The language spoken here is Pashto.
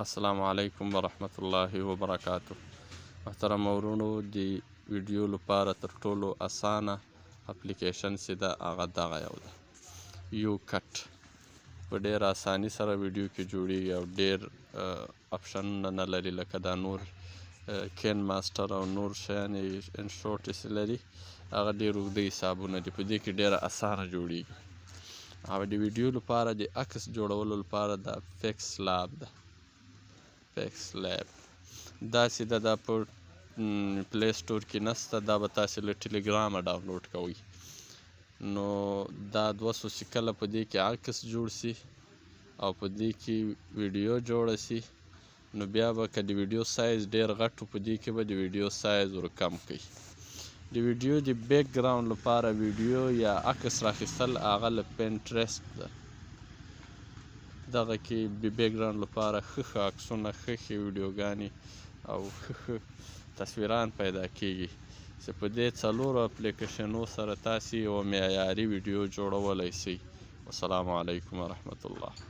السلام علیکم ورحمت الله وبرکاته. محترم ورونو، د ویډیو لپاره ترټولو اسانه اپلیکشن چې ده هغه دغه یو ده، youc. په ډېره اساني سره ویډیو کې جوړیږي او ډېر اپشنونه نه لري لکه دا نور کین ماسټر او نور شیان یې ان شورټ چې لري هغه ډېر اوږده حسابونه دي. په دې کې ډېره اسانه جوړیږي. او د ویډیو لپاره د عکس جوړولو لپاره دا فکس لاب ده، فکس لاب داسې ده. دا په پلی سټور کې نسته، دا به تاسې له ټیلیګرامه ډاونلوډ کوئ. نو دا 200 چې کله په دې کې عکس جوړ سي او په دې کې ویډیو جوړه سي، نو بیا به که د ویډیو سایز ډېر غټ و، په دې کې به د ویډیو سایز ورکم کړئ. د ویډیو د بیک ګراوند لپاره ویډیو یا عکس راخیستل هغه له پینټرسټ ده. دغه کې د بیک ګراوند لپاره ښه عکسونه، ښه ویډیوګانې او ښه تصویران پیدا کیږي چې په دې 4 اپلیکشنو سره تاسې یوه معیاري ویډیو جوړولی سئ. والسلام علیکم ورحمت الله.